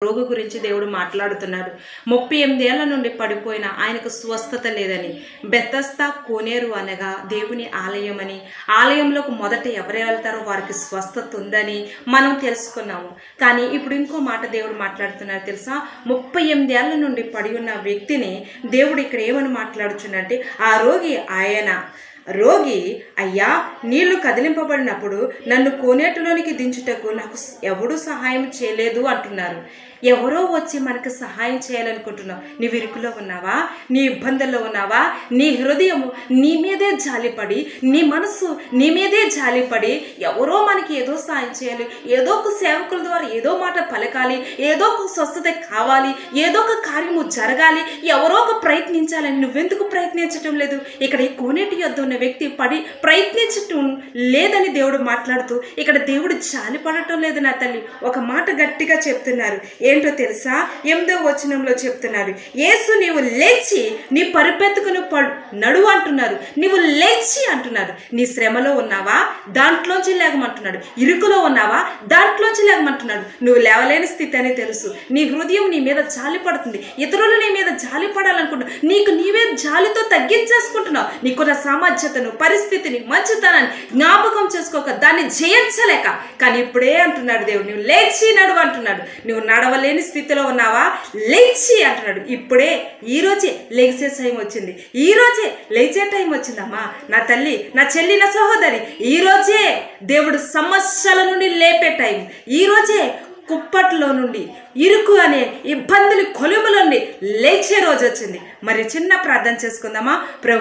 రోగి గురించి దేవుడు మాట్లాడుతున్నాడు. 38 ఏళ్ల నుండి పడిపోయిన ఆయనకు స్వస్థత లేదని, బెతస్దా కోనేరు అనగా దేవుని ఆలయం అని, ఆలయంలోకి మొదట ఎవరు వెళ్తారో వారికి స్వస్థత ఉందని మనం తెలుసుకున్నాము. కానీ ఇప్పుడు ఇంకో మాట దేవుడు మాట్లాడుతున్నారు తెలుసా? 38 ఏళ్ల నుండి పడి ఉన్న వ్యక్తిని దేవుడు ఇక్కడ ఏమని మాట్లాడుచున్నంటే, ఆ రోగి అయ్యా, నీళ్లు కదిలింపబడినప్పుడు నన్ను కోనేటిలోనికి దించుటకు నాకు ఎవడూ సహాయం చేయలేదు అంటున్నారు. ఎవరో వచ్చి మనకు సహాయం చేయాలనుకుంటున్నావు. నీవు ఇరుకులో ఉన్నావా? నీ ఇబ్బందుల్లో ఉన్నావా? నీ హృదయం నీ మీదే జాలిపడి, నీ మనసు నీ మీదే జాలిపడి, ఎవరో మనకి ఏదో సహాయం చేయాలి, ఏదో ఒక సేవకుల ద్వారా ఏదో మాట పలకాలి, ఏదో ఒక స్వస్థత కావాలి, ఏదో ఒక కార్యము జరగాలి, ఎవరో ఒక ప్రయత్నించాలని నువ్వెందుకు ప్రయత్నించటం లేదు? ఇక్కడ ఈ కోనేటి యొద్ద ఉన్న వ్యక్తి ప్రయత్నించటం లేదని దేవుడు మాట్లాడుతూ, ఇక్కడ దేవుడు జాలి పడటం లేదు నా తల్లి. ఒక మాట గట్టిగా చెప్తున్నారు. ఏంటో తెలుసా? 8వ వచనంలో చెప్తున్నారు, యేసు నీవు లేచి నీ పరిపెత్తుకుని నడువు అంటున్నారు. నీవు లేచి అంటున్నారు. నీ శ్రమలో ఉన్నావా? దాంట్లోంచి లేగమంటున్నాడు. ఇరుకులో ఉన్నావా? దాంట్లోంచి లేగమంటున్నాడు. నువ్వు లేవలేని స్థితి అని తెలుసు. నీ హృదయం నీ మీద జాలి పడుతుంది. ఇతరులు నీ మీద జాలి పడాలనుకుంటున్నావు. నీకు నీవే జాలితో తగ్గించేసుకుంటున్నావు. నీకున్న సామర్థ్యతను, పరిస్థితిని, మంచితనాన్ని జ్ఞాపకం చేసుకోక దాన్ని జయించలేక. కానీ ఇప్పుడే అంటున్నాడు దేవుడు, నువ్వు లేచి నడువు అంటున్నాడు. నువ్వు నడవలేని స్థితిలో ఉన్నావా? లేచి అంటున్నాడు. ఇప్పుడే ఈరోజే లేచే టైం వచ్చింది. ఈరోజే లేచే టైం వచ్చిందమ్మా నా తల్లి, నా చెల్లి, నా సహోదరి. ఈరోజే దేవుడు సమస్యల నుండి లేపే టైం. ఈరోజే కుప్పట్లో నుండి, ఇరుకు అనే ఇబ్బందులు కొలుముల నుండి లేచే రోజు వచ్చింది. మరి చిన్న ప్రార్థన చేసుకుందామా? ప్రభు